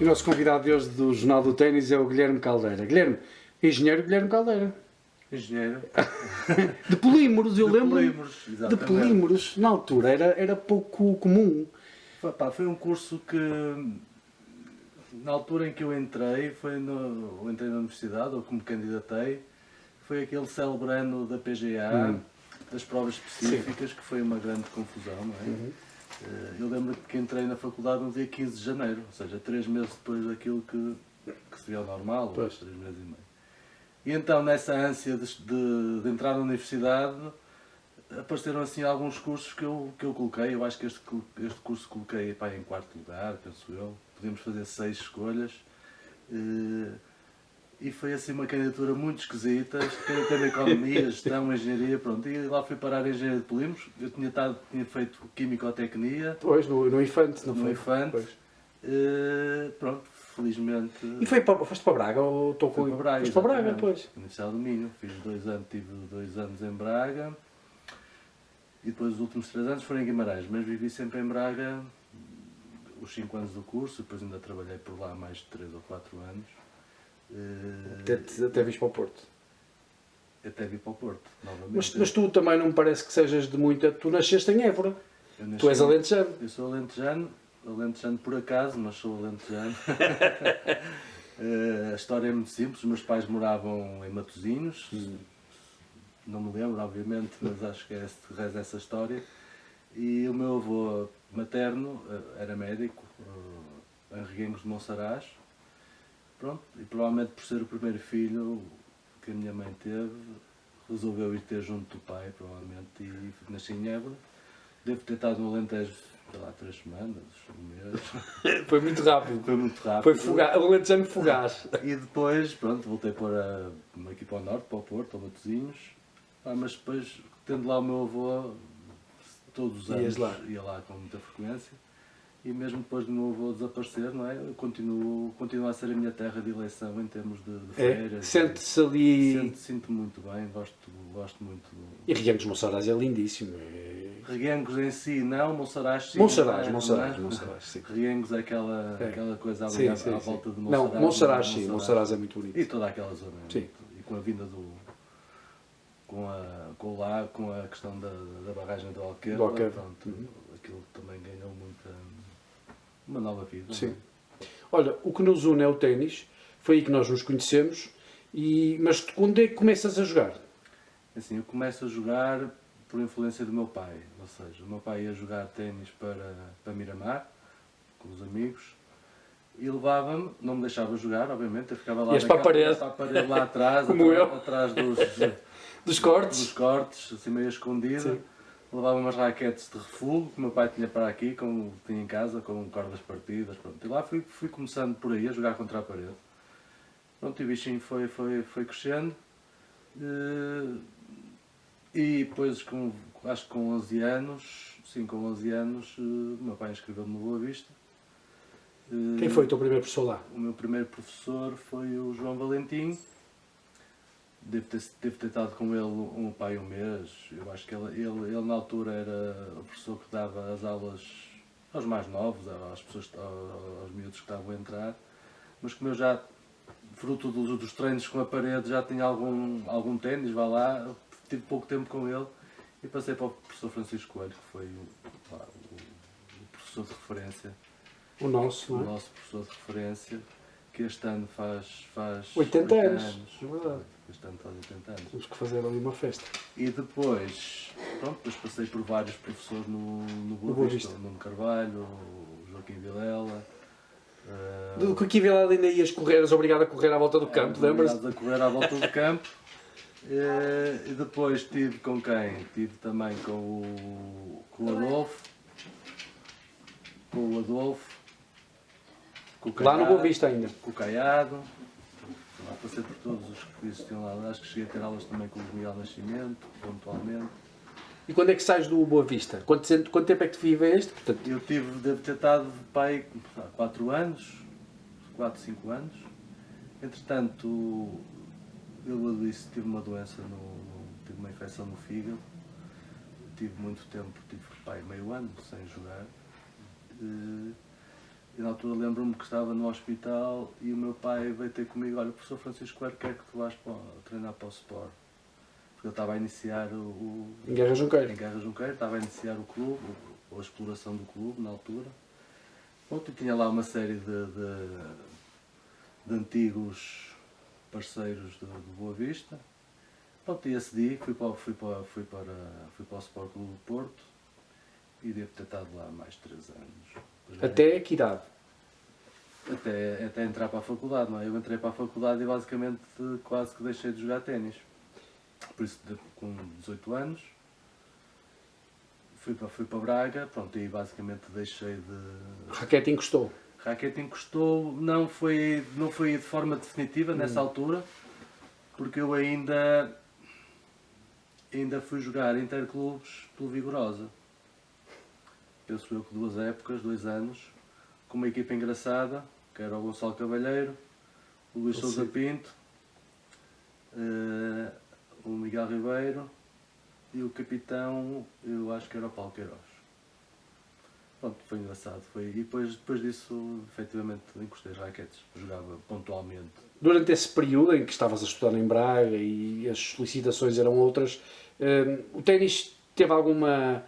E o nosso convidado de hoje do Jornal do Ténis é o Guilherme Caldeira. Guilherme, engenheiro Guilherme Caldeira. Engenheiro. De polímeros, eu lembro. Polímeros, De exatamente. polímeros. Na altura era pouco comum. Foi um curso que, na altura em que eu entrei, entrei na universidade, ou que me candidatei, foi aquele célebre ano da PGA, das provas específicas, que foi uma grande confusão, não é? Eu lembro que entrei na faculdade no dia 15 de janeiro, ou seja, 3 meses depois daquilo que seria o normal, ou 3 meses e meio. E então, nessa ânsia de entrar na universidade, apareceram assim alguns cursos que eu coloquei. Eu acho que este curso coloquei em 4º lugar, penso eu. Podíamos fazer 6 escolhas. E foi assim uma candidatura muito esquisita. Tem economia, gestão, engenharia, pronto. E lá fui parar a engenharia de polímeros. Eu tinha feito químico-tecnia. Pois, no Infante, não foi? No Infante. Pronto, felizmente. E foste para Braga ou estou com... Fui para Braga, foste para Braga, pois. Universidade do Minho. Fiz 2 anos, tive 2 anos em Braga. E depois os últimos 3 anos foram em Guimarães, mas vivi sempre em Braga os 5 anos do curso, depois ainda trabalhei por lá mais de 3 ou 4 anos. Até viste para o Porto. Até vi para o Porto, novamente. Mas tu também não me parece que sejas de muita... Tu nasceste em Évora. Tu és alentejano. Eu sou alentejano por acaso, mas sou alentejano. A história é muito simples, os meus pais moravam em Matosinhos. Não me lembro, obviamente, mas acho que reza essa história. E o meu avô materno era médico, em Reguengos de Monsaraz. Pronto, e provavelmente por ser o primeiro filho que a minha mãe teve, resolveu ir ter junto do pai, provavelmente, e nasci em Évora. Devo ter estado no Alentejo, sei lá, 3 semanas, um mês. Foi muito rápido. Foi muito rápido. Foi fugaz, o alentejano fugaz. E depois, pronto, voltei aqui para o norte, para o Porto, ao Matosinhos. Mas depois, tendo lá o meu avô, todos os anos ia lá com muita frequência. E mesmo depois do meu avô desaparecer, não é? Eu continua a ser a minha terra de eleição em termos de feiras. Sente-se ali... Sinto muito bem, gosto muito. E Reguengos de Monsaraz é lindíssimo. Reguengos em si não, Monsaraz sim. Monsaraz, sim. Reguengos é aquela coisa ali à volta de Monsaraz. Não, Monsaraz sim, Monsaraz é muito bonito. E toda aquela zona. Sim. E com a vinda com a questão da barragem do Alqueva, pronto, aquilo também ganhou uma nova vida. Sim. Olha, o que nos une é o ténis, foi aí que nós nos conhecemos, mas quando é que começas a jogar? Assim, eu começo a jogar por influência do meu pai, ou seja, o meu pai ia jogar ténis para Miramar, com os amigos, e levava-me, não me deixava jogar, obviamente, eu ficava lá para a parede lá atrás, atrás dos cortes, assim meio escondida. Levava umas raquetes de refugo que o meu pai tinha para aqui, como tinha em casa, com cordas partidas. Pronto. E lá fui começando por aí, a jogar contra a parede. Pronto, e o bichinho foi crescendo. E depois, acho que com 11 anos, o meu pai inscreveu-me no Boa Vista. Quem foi o teu primeiro professor lá? O meu primeiro professor foi o João Valentim. Devo ter estado com ele um mês. Eu acho que ele na altura era o professor que dava as aulas aos mais novos, às pessoas, aos miúdos que estavam a entrar. Mas como eu já, fruto dos treinos com a parede, já tinha algum ténis, vá lá, tive pouco tempo com ele e passei para o professor Francisco Coelho, que foi o professor de referência. O nosso professor de referência, que este ano faz 80 anos. É verdade. Este ano faz 80 anos. Temos que fazer ali uma festa. E depois passei por vários professores no Boa Vista. O Nuno Carvalho, o Joaquim Vilela. Do que aqui Vilela ainda eras obrigado a correr à volta do campo, lembras-te? Obrigado a correr à volta do campo. E depois tive com quem? Tive também com o Adolfo. Lá no Boa Vista ainda. Com o Caiado. Passei por todos os que existiam lá. Acho que cheguei a ter aulas também com o Miguel Nascimento, pontualmente. E quando é que sais do Boa Vista? Quanto tempo é que te viveste? Portanto... Eu devo ter estado pai há 4 anos, 4, 5 anos. Entretanto, eu adoeci, tive uma doença, tive uma infecção no fígado. Tive muito tempo, pai meio ano sem jogar. E na altura lembro-me que estava no hospital e o meu pai veio ter comigo, olha, o professor Francisco Coelho quer que tu vás treinar para o Sport. Porque eu estava a iniciar Em Guerra Junqueiro. em Guerra Junqueiro, estava a iniciar o clube, ou a exploração do clube na altura. Pronto, e tinha lá uma série de antigos parceiros do Boa Vista. Pronto, e acedi, fui para o Sport Clube do Porto e devo ter estado lá mais de 3 anos. Até que idade? Até entrar para a faculdade, não é? Eu entrei para a faculdade e basicamente quase que deixei de jogar ténis. Por isso, com 18 anos, fui para Braga, pronto, e basicamente deixei de... Raquete encostou. Raquete encostou, não foi de forma definitiva nessa altura, porque eu ainda fui jogar interclubes pelo Vigorosa. Penso eu que 2 épocas, 2 anos, com uma equipa engraçada, que era o Gonçalo Cavalheiro, o Luís Sousa Pinto, o Miguel Ribeiro e o capitão, eu acho que era o Paulo Queiroz. Pronto, foi engraçado. E depois disso, efetivamente, encostei as raquetes. Jogava pontualmente. Durante esse período em que estavas a estudar em Braga e as solicitações eram outras, o ténis teve alguma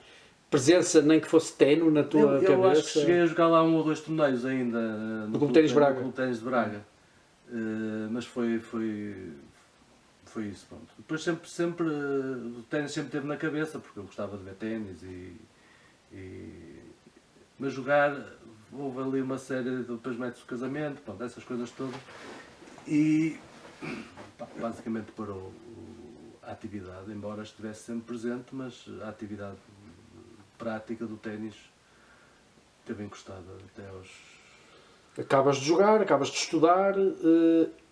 presença, nem que fosse ténue, na tua cabeça? Eu acho que cheguei a jogar lá 1 ou 2 torneios ainda no Clube Ténis Braga. No Clube Ténis de Braga. Mas foi isso, pronto. Depois sempre o ténis sempre teve na cabeça, porque eu gostava de ver ténis mas jogar, houve ali uma série, depois mete-se o casamento, pronto, essas coisas todas. E basicamente parou a atividade, embora estivesse sempre presente, mas a atividade prática do ténis teve encostada até aos... Acabas de jogar, acabas de estudar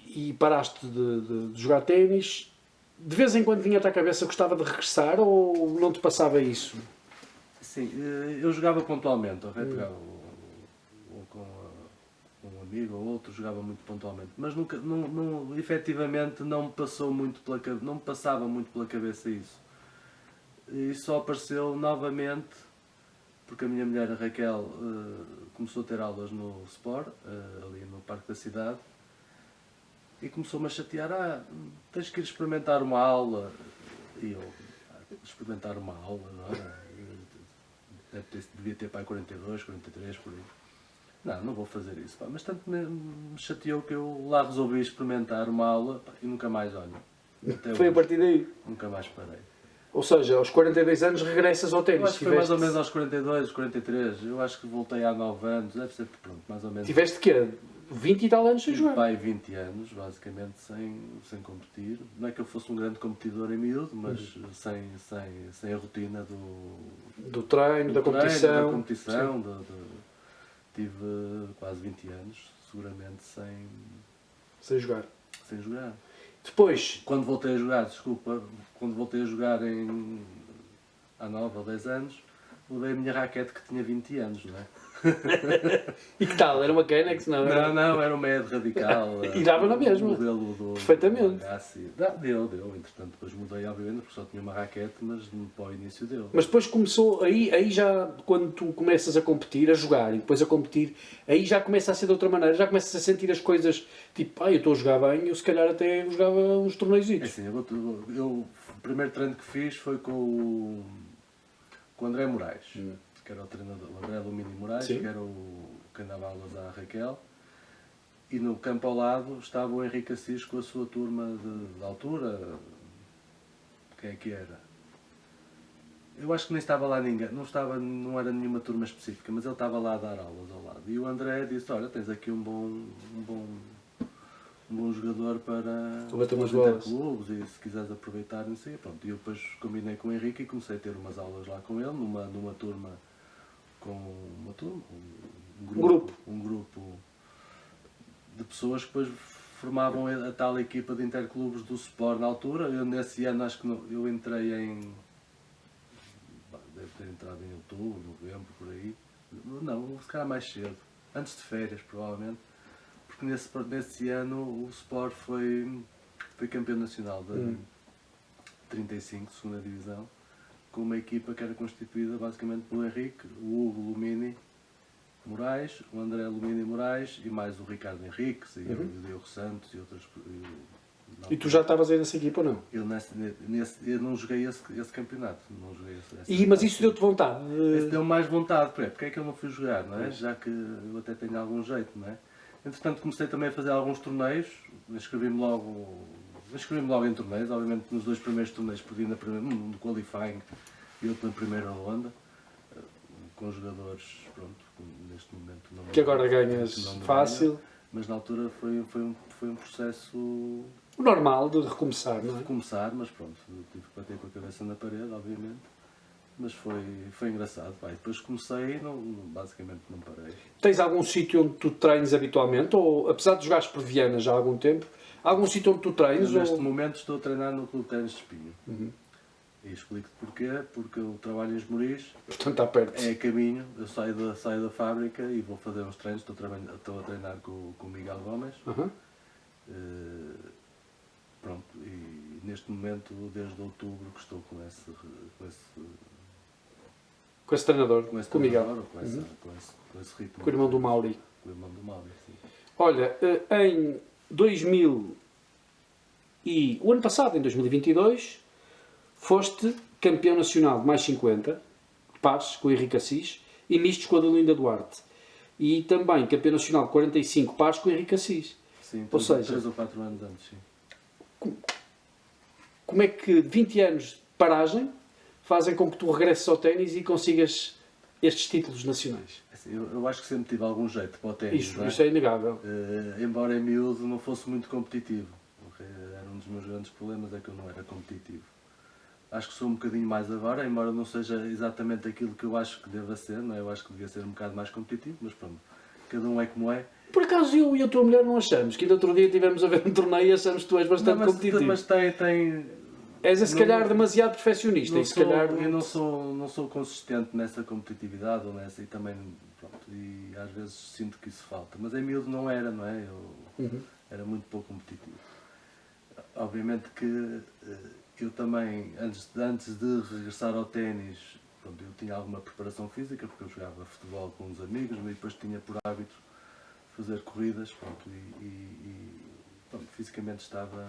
e paraste de jogar ténis. De vez em quando vinha-te à cabeça, gostava de regressar ou não te passava isso? Sim, eu jogava pontualmente, pegava ou com um amigo ou outro, jogava muito pontualmente, mas nunca, efetivamente não me passou muito não me passava muito pela cabeça isso. E só apareceu novamente porque a minha mulher, a Raquel, começou a ter aulas no Sport, ali no Parque da Cidade, e começou-me a chatear, tens que ir experimentar uma aula. E eu, experimentar uma aula, não é? Devia ter para 42, 43, por aí. Não vou fazer isso, pá. Mas tanto me chateou que eu lá resolvi experimentar uma aula, pá, e nunca mais, olha. Foi a partir daí? Nunca mais parei. Ou seja, aos 42 anos regressas ao ténis. Eu acho que foi mais ou menos aos 42, 43. Eu acho que voltei há 9 anos, deve ser, pronto, mais ou menos. Tiveste quê? 20 e tal anos sem jogar? Pai, 20 anos, basicamente, sem competir. Não é que eu fosse um grande competidor em miúdo, mas sem a rotina do treino, da competição. Tive quase 20 anos, seguramente, sem jogar. Sem jogar. Depois, quando voltei a jogar há 9 ou 10 anos, levei a minha raquete que tinha 20 anos, não é? E que tal? Era uma Kennex? Não, era uma Ed Radical. E dava na mesma. Modelo perfeitamente. Deu. Entretanto, depois mudei, obviamente, porque só tinha uma raquete, mas para o início deu. Mas depois começou, aí já, quando tu começas a competir, a jogar, e depois a competir, aí já começa a ser de outra maneira, já começas a sentir as coisas, tipo, eu estou a jogar bem, eu se calhar até jogava uns torneios. É assim, o primeiro treino que fiz foi com o André Moraes. Que era o treinador, o André Alumínio Moraes, Sim. que era o que andava aulas à Raquel, e no campo ao lado estava o Henrique Assis com a sua turma de altura. Quem é que era? Eu acho que nem estava lá ninguém, não era nenhuma turma específica, mas ele estava lá a dar aulas ao lado. E o André disse, olha, tens aqui um bom jogador para os interclubes e se quiseres aproveitar, não sei. Pronto, e eu depois combinei com o Henrique e comecei a ter umas aulas lá com ele, numa turma, um grupo de pessoas que depois formavam a tal equipa de interclubes do Sport na altura. Eu nesse ano acho que eu entrei deve ter entrado em outubro, novembro, por aí. Não, se calhar mais cedo, antes de férias provavelmente, porque nesse ano o Sport foi campeão nacional da 35, segunda divisão, com uma equipa que era constituída basicamente pelo Henrique, o Hugo Lumini Moraes, o André Alumínio Moraes e mais o Ricardo Henriques e o Diogo Santos e outras. E tu já estavas aí nessa equipa ou não? Eu não joguei esse campeonato. Não joguei Mas isso deu-te vontade? Esse deu mais vontade, porque é que eu não fui jogar, não é? Já que eu até tenho algum jeito, não é? Entretanto comecei também a fazer alguns torneios, inscrevi-me logo em torneios, obviamente nos 2 primeiros torneios perdi no qualifying e outro na primeira ronda, com jogadores, pronto, neste momento não que agora ganhas fácil. Ganho, mas na altura foi um processo normal de recomeçar, não é? De recomeçar, mas pronto, tive que bater com a cabeça na parede, obviamente. Mas foi engraçado, pá. Depois comecei e basicamente não parei. Tens algum sítio onde tu treines habitualmente? Ou, apesar de jogares por Viana já há algum tempo, há algum sítio onde tu treines? Neste momento estou a treinar no Clube de Ténis de Espinho. E explico-te porquê. Porque eu trabalho em Esmoriz. Portanto está perto. É caminho. Eu saio da fábrica e vou fazer uns treinos. Estou a treinar com o Miguel Gomes. Pronto. E neste momento, desde outubro, que estou com esse treinador, com o Miguel. Com esse ritmo. Com o irmão do Mauri. Com o irmão do Mauri, sim. Olha, em 2000 e o ano passado, em 2022, foste campeão nacional de mais 50, pares com o Henrique Assis, e mistos com a Adelinda Duarte. E também campeão nacional de 45 pares com o Henrique Assis. Sim, ou seja, 3 ou 4 anos antes, sim. Como é que 20 anos de paragem fazem com que tu regresses ao ténis e consigas estes títulos nacionais? Eu acho que sempre tive algum jeito para o ténis. Isso é inegável. Embora em miúdo não fosse muito competitivo. Era um dos meus grandes problemas, é que eu não era competitivo. Acho que sou um bocadinho mais agora, embora não seja exatamente aquilo que eu acho que deva ser, não é? Eu acho que devia ser um bocado mais competitivo, mas pronto, cada um é como é. Por acaso eu e a tua mulher não achamos, que ainda outro dia estivemos a ver um torneio e achamos que tu és bastante competitivo. Mas tem... És se calhar demasiado perfeccionista. Eu não sou consistente nessa competitividade ou nessa, e também, pronto, e às vezes sinto que isso falta. Mas em miúdo não era, não é? Eu era muito pouco competitivo. Obviamente que eu também, antes de regressar ao ténis, eu tinha alguma preparação física, porque eu jogava futebol com uns amigos, mas depois tinha por hábito fazer corridas, pronto, fisicamente estava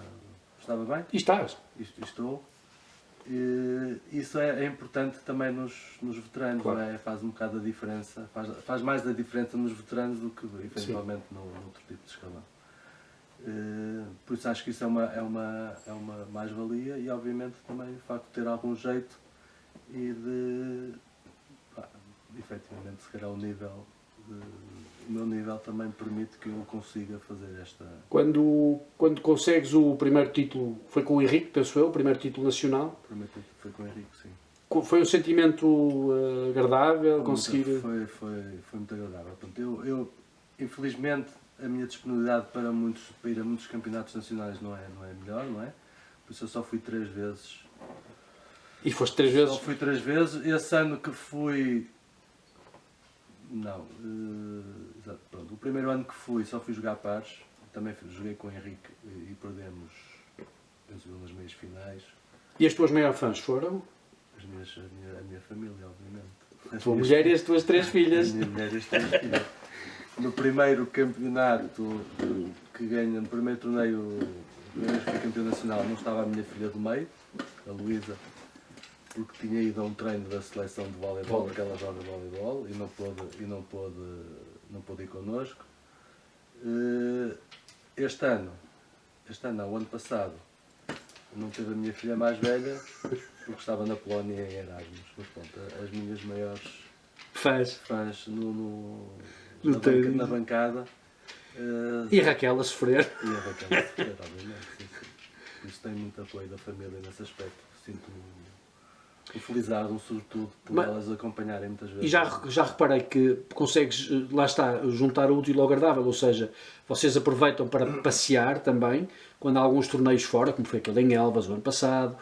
bem. E estás? Estou. Isso é importante também nos veteranos, claro. Não é? Faz um bocado a diferença, faz mais a diferença nos veteranos do que eventualmente no outro tipo de escalão. Por isso acho que isso é uma mais-valia, e obviamente também o facto de ter algum jeito e de efetivamente se calhar o meu nível também permite que eu consiga fazer esta... Quando consegues o primeiro título, foi com o Henrique, penso eu, o primeiro título nacional? O primeiro título foi com o Henrique, sim. Foi um sentimento agradável conseguir... Foi muito agradável. Portanto, eu infelizmente a minha disponibilidade para ir a muitos campeonatos nacionais não é melhor, não é? Por isso eu só fui 3 vezes. E foste 3 vezes? Só fui 3 vezes. Esse ano que fui... Não. Pronto, o primeiro ano que fui só fui jogar pares. Também joguei com o Henrique e perdemos, penso eu, nas meias finais. E as tuas maiores fãs foram? A minha família, obviamente. A tua mulher e as tuas 3 filhas. A minha mulher e as 3 filhas. No primeiro campeonato que ganha, no primeiro torneio, que fui campeão nacional, não estava a minha filha do meio, a Luísa, porque tinha ido a um treino da seleção de voleibol, porque ela joga voleibol e não pôde ir connosco. Este ano não, o ano passado, não teve a minha filha mais velha, porque estava na Polónia em Erasmus. Mas pronto, as minhas maiores fãs na bancada. E a Raquel a sofrer. Obviamente. Sim. Isso tem muito apoio da família nesse aspecto. Sinto-me felizado, sobretudo, por elas acompanharem muitas vezes. E já reparei que consegues, lá está, juntar o útil ao agradável, ou seja, vocês aproveitam para passear também, quando há alguns torneios fora, como foi aquele em Elvas o ano passado,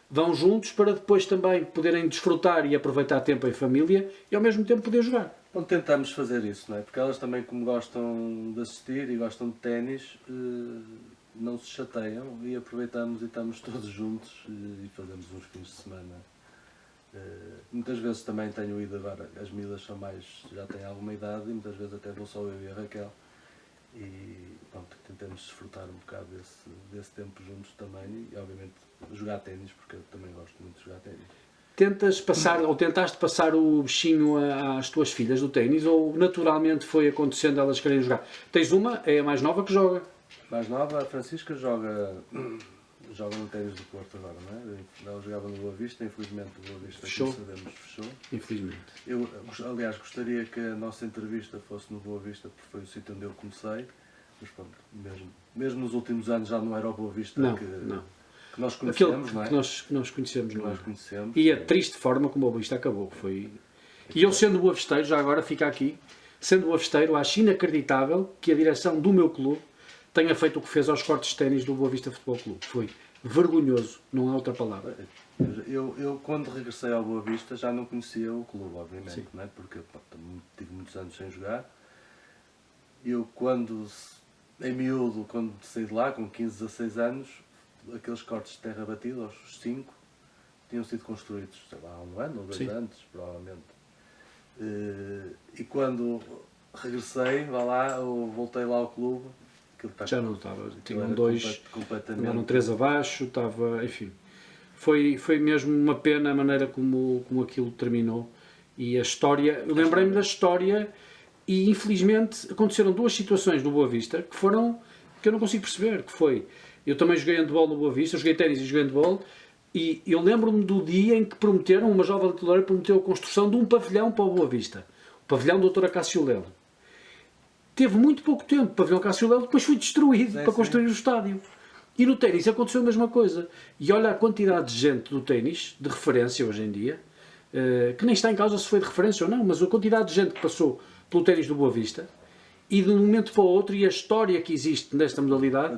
vão juntos para depois também poderem desfrutar e aproveitar tempo em família e ao mesmo tempo poder jogar. Bom, tentamos fazer isso, não é? Porque elas também, como gostam de assistir e gostam de ténis, não se chateiam, e aproveitamos e estamos todos juntos e fazemos uns fins de semana Muitas vezes também tenho ido agora, as miúdas são mais, já têm alguma idade e muitas vezes até vou só eu e a Raquel e pronto, tentamos desfrutar um bocado desse tempo juntos também e obviamente jogar ténis, porque eu também gosto muito de jogar ténis. Tentas passar, ou tentaste passar o bichinho às tuas filhas do ténis, ou naturalmente foi acontecendo elas querem jogar? Tens uma, é a mais nova que joga. Mais nova, a Francisca joga no ténis do Porto agora, não é? Ela jogava no Boa Vista, infelizmente o Boa Vista, Fechou. como sabemos, fechou. Infelizmente. Eu, aliás, gostaria que a nossa entrevista fosse no Boa Vista, porque foi o sítio onde eu comecei, mas pronto, mesmo nos últimos anos já não era o Boa Vista Não, que não. nós Aquele conhecemos, não é? que nós conhecemos, Que não é? nós conhecemos. E a triste forma como o Boa Vista acabou. Foi... E eu sendo boavesteiro, já agora fica aqui, sendo boavesteiro, acho inacreditável que a direção do meu clube tenha feito o que fez aos cortes de ténis do Boa Vista Futebol Clube. Foi vergonhoso, não há outra palavra. Eu quando regressei ao Boa Vista já não conhecia o clube, obviamente, não é? Porque pá, tive muitos anos sem jogar. Eu quando, em miúdo, quando saí de lá, com 15, 16 anos, aqueles cortes de terra batida, aos 5, tinham sido construídos, sei lá, há um ano ou 2 Sim. antes, provavelmente. E quando regressei, vá lá, eu voltei lá ao clube, aquilo está Já não estava. Tinham era dois, completamente. eram 3 abaixo, estava, enfim. Foi mesmo uma pena a maneira como aquilo terminou. E a história, eu lembrei-me da história e infelizmente aconteceram 2 situações no Boa Vista que eu não consigo perceber, que foi, eu também joguei handball no Boa Vista, eu joguei ténis e joguei handball, e eu lembro-me do dia em que prometeram, uma jovem lutadora prometeu a construção de um pavilhão para o Boa Vista, o pavilhão do Dr. Acácio Lelo. Teve muito pouco tempo, o pavilhão Acácio Lelo, depois foi destruído para construir o estádio. E no ténis aconteceu a mesma coisa. E olha a quantidade de gente do ténis, de referência hoje em dia, que nem está em causa se foi de referência ou não, mas a quantidade de gente que passou pelo ténis do Boa Vista, e de um momento para o outro, e a história que existe nesta modalidade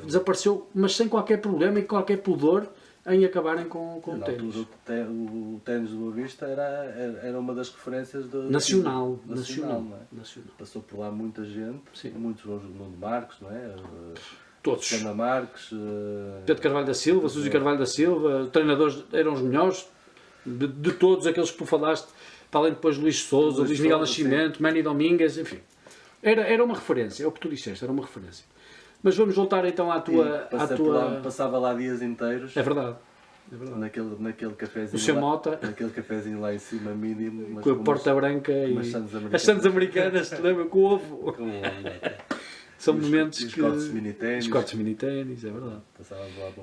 desapareceu, mas sem qualquer problema e qualquer pudor em acabarem com o Na ténis. altura, o ténis do Boa Vista era uma das referências Nacional. não é? Passou por lá muita gente, Sim. muitos, o Nuno Marcos, não é? Todos. Ana Marques, Pedro Carvalho da Silva, Suzy Carvalho da Silva, treinadores eram os melhores, de todos aqueles que tu falaste, para além depois de Luís Sousa, Luís Miguel Nascimento, sim. Manny Domingues, enfim. Era uma referência, é o que tu disseste, era uma referência. Mas vamos voltar então à tua... Passava lá dias inteiros. É verdade. Naquele cafezinho. O seu Mota. Naquele cafezinho lá em cima, mínimo. Mas com a porta branca e as sandes americanas, te lembra? Com o ovo. Com o ovo. São momentos que... Os cortes mini-ténis, é verdade.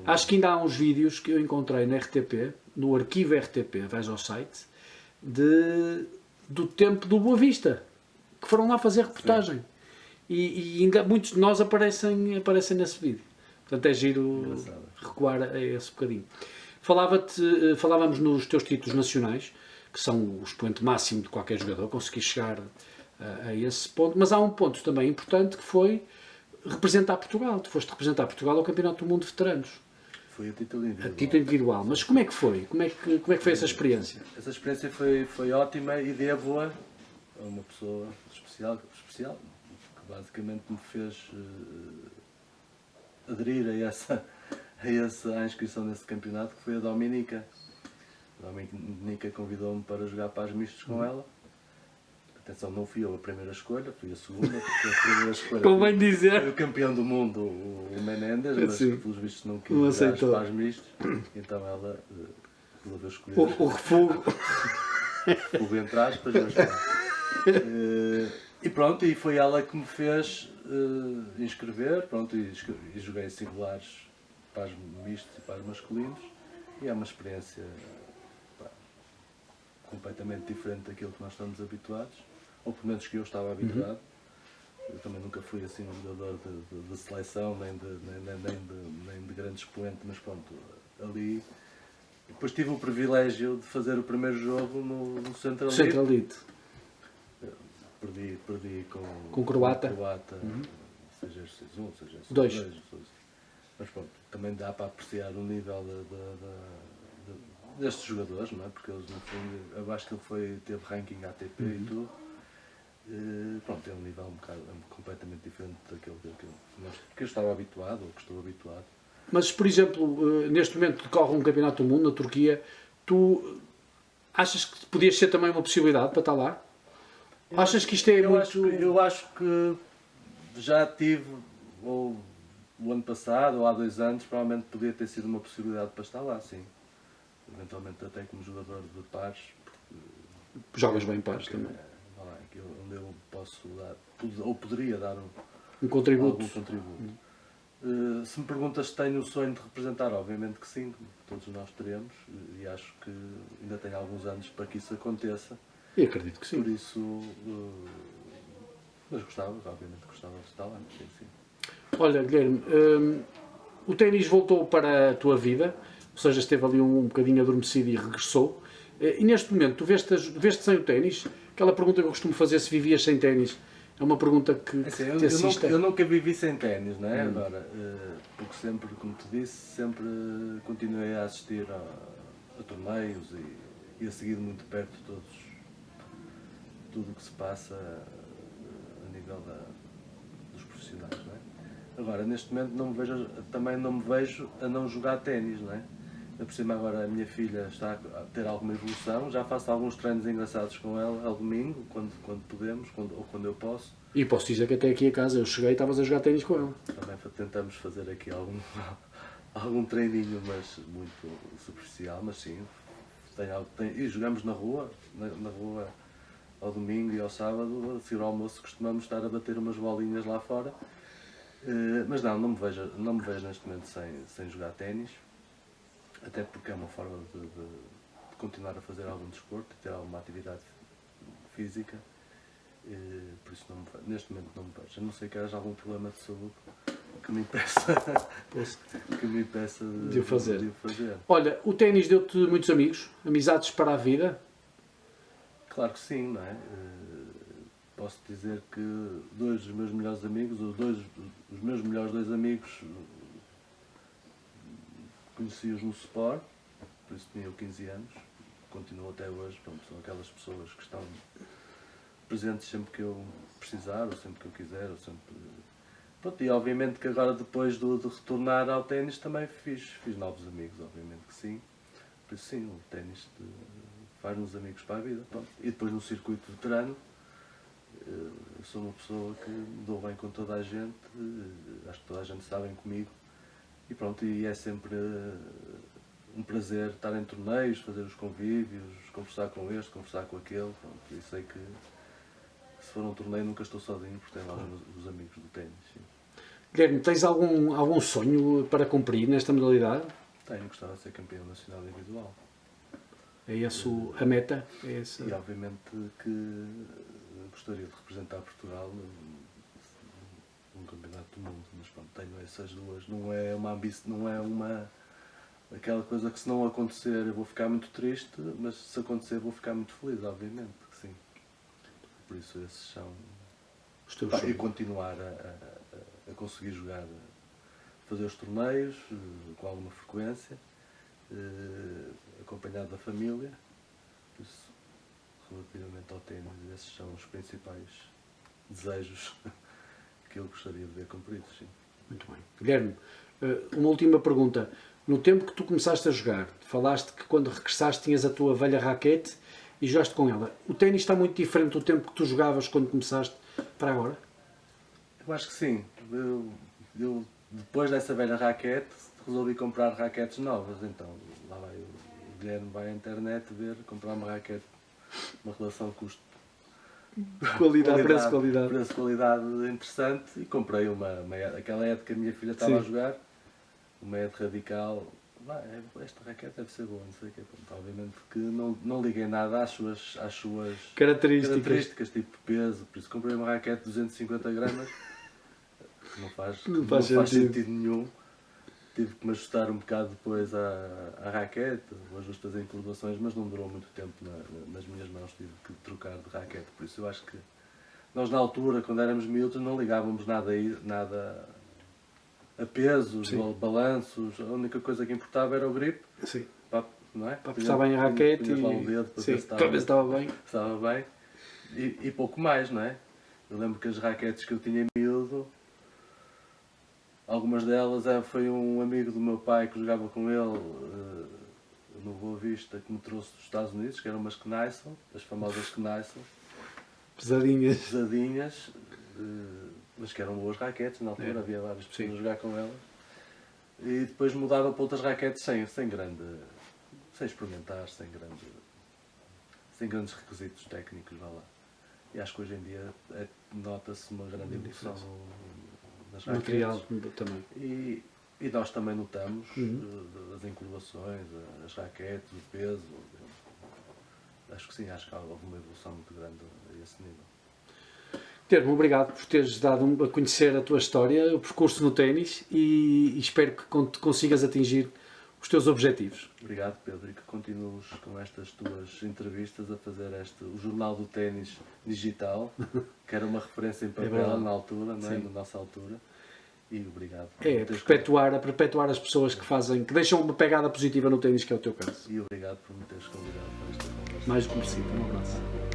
Acho que ainda há uns vídeos que eu encontrei na RTP, no arquivo RTP, vais ao site, do tempo do Boa Vista, que foram lá fazer reportagem. E ainda muitos de nós aparecem nesse vídeo. Portanto é giro recuar a esse bocadinho. Falávamos nos teus títulos nacionais, que são o expoente máximo de qualquer jogador, consegui chegar a esse ponto, mas há um ponto também importante que foi representar Portugal. Tu foste representar Portugal ao Campeonato do Mundo de Veteranos. Foi a título individual. A título individual. Mas como é que foi? Como é que foi essa experiência? Essa experiência foi ótima e devo-a a uma pessoa especial, que basicamente me fez aderir à inscrição nesse campeonato, que foi a Dominica. A Dominica convidou-me para jogar para as mistos com ela. Atenção, não fui eu a primeira escolha, fui a segunda, porque a primeira escolha Convém dizer. Foi o campeão do mundo, o Menendez, mas sim. pelos vistos não quis jogar para as mistos, então ela resolveu escolher o refugo. Refugo entre aspas, mas e pronto, e foi ela que me fez inscrever, pronto, e joguei singulares para os mistos e para os masculinos, e é uma experiência completamente diferente daquilo que nós estamos habituados, ou pelo menos que eu estava habituado. Eu também nunca fui assim um jogador de seleção, nem de grande expoente, mas pronto, ali. Depois tive o privilégio de fazer o primeiro jogo no Centralite. Perdi com Croata. Seja 6-1, seja 2. Mas pronto, também dá para apreciar o nível destes jogadores, não é? Porque eles, no fundo, eu acho que ele teve ranking ATP e tudo. Pronto, é um nível completamente diferente daquele que eu estava habituado, ou que estou habituado. Mas, por exemplo, neste momento decorre um campeonato do mundo na Turquia, tu Achas que podias ser também uma possibilidade para estar lá? Achas que isto é muito... Eu acho que já tive, ou o ano passado, ou há 2 anos, provavelmente podia ter sido uma possibilidade para estar lá, sim. Eventualmente até como jogador de pares. Jogas bem pares também. Onde eu posso dar, ou poderia dar Um contributo. algum contributo. Se me perguntas se tenho o sonho de representar, obviamente que sim, todos nós teremos, e acho que ainda tenho alguns anos para que isso aconteça. E acredito que sim. Por isso, mas obviamente gostava de estar lá, sim, sim. Olha, Guilherme, o ténis voltou para a tua vida, ou seja, esteve ali um bocadinho adormecido e regressou. E neste momento, tu veste sem o ténis? Aquela pergunta que eu costumo fazer, se vivias sem ténis, é uma pergunta que Assim, te assista. eu nunca vivi sem ténis, não é? Agora, porque sempre, como te disse, sempre continuei a assistir a torneios e a seguir muito perto tudo o que se passa a nível dos profissionais, não é? Agora, neste momento também não me vejo a não jogar ténis, não é? Por cima agora a minha filha está a ter alguma evolução, já faço alguns treinos engraçados com ela ao domingo, quando podemos, ou quando eu posso. E posso dizer que até aqui a casa eu cheguei e estavas a jogar ténis com ela. Também tentamos fazer aqui algum treininho, mas muito superficial, mas sim, e jogamos na rua ao domingo e ao sábado, a seguir ao almoço costumamos estar a bater umas bolinhas lá fora. Mas não me vejo neste momento sem jogar ténis, até porque é uma forma de continuar a fazer algum desporto, de ter alguma atividade física. Por isso neste momento não me vejo. A não ser que haja algum problema de saúde que me impeça de o fazer. fazer. Olha, o ténis deu-te muitos amigos, amizades para a vida? Claro que sim, não é? Posso dizer que 2 dos meus melhores amigos, os meus melhores 2 amigos, conheci-os no Sport, por isso tinha eu 15 anos, continuo até hoje, pronto, são aquelas pessoas que estão presentes sempre que eu precisar, ou sempre que eu quiser, ou sempre... Pronto, e obviamente que agora depois de retornar ao ténis também fiz novos amigos, obviamente que sim. Por isso sim, o ténis faz-nos amigos para a vida. Pronto. E depois no circuito veterano, eu sou uma pessoa que me dou bem com toda a gente, acho que toda a gente está bem comigo. E pronto, e é sempre um prazer estar em torneios, fazer os convívios, conversar com este, conversar com aquele. Pronto, e sei que se for um torneio nunca estou sozinho, porque tenho lá os amigos do ténis. Guilherme, tens algum sonho para cumprir nesta modalidade? Tenho, gostava de ser campeão nacional individual. É essa a meta? É essa... E obviamente que gostaria de representar Portugal num campeonato do mundo, mas pronto, tenho essas duas. Não é uma ambição, não é aquela coisa que se não acontecer eu vou ficar muito triste, mas se acontecer vou ficar muito feliz, obviamente que sim. Por isso esses são os teus e sonhos. continuar a conseguir jogar, fazer os torneios com alguma frequência, acompanhado da família. Por isso, relativamente ao ténis, esses são os principais desejos que eu gostaria de ver cumpridos. Sim. Muito bem. Guilherme, uma última pergunta. No tempo que tu começaste a jogar, falaste que quando regressaste tinhas a tua velha raquete e jogaste com ela. O ténis está muito diferente do tempo que tu jogavas quando começaste para agora? Eu acho que sim. Eu depois dessa velha raquete resolvi comprar raquetes novas, então lá vai o Guilherme vai à internet comprar uma raquete, uma relação custo preço-qualidade interessante e comprei aquela época que a minha filha estava a jogar, uma Ed Radical. Esta raquete deve ser boa, não sei o quê. Obviamente que não liguei nada às suas características, tipo peso, por isso comprei uma raquete de 250 gramas, que não faz sentido nenhum. Tive que me ajustar um bocado depois à raquete, ajustes em inclinações, mas não durou muito tempo nas minhas mãos, tive que trocar de raquete. Por isso eu acho que nós na altura, quando éramos miúdos, não ligávamos nada a pesos, ou balanços, a única coisa que importava era o grip. Sim. Não é? Para apertar bem a raquete lá o dedo para ver se estava bem. Estava bem. E pouco mais, não é? Eu lembro que as raquetes que eu tinha em miúdo, algumas delas foi um amigo do meu pai que jogava com ele, no Boa Vista que me trouxe dos Estados Unidos, que eram umas Kneissl, as famosas Kneissl, Pesadinhas. pesadinhas, mas que eram boas raquetes, na altura havia várias pessoas Sim. a jogar com elas. E depois mudava para outras raquetes sem experimentar, sem grandes requisitos técnicos, vá lá. E acho que hoje em dia nota-se uma grande evolução nas raquetes. Material também. E nós também notamos as encurvações, as raquetes, o peso. Acho que sim, acho que há uma evolução muito grande a esse nível. Termo, obrigado por teres dado a conhecer a tua história, o percurso no ténis e espero que consigas atingir os teus objetivos. Obrigado, Pedro, e que continues com estas tuas entrevistas a fazer o Jornal do Ténis digital, que era uma referência em papel verdade. na altura, não é? Sim. Na nossa altura. E obrigado. É, a perpetuar as pessoas que deixam uma pegada positiva no ténis, que é o teu caso. E obrigado por me teres convidado para esta conversa. Mais do que merecido. Um abraço.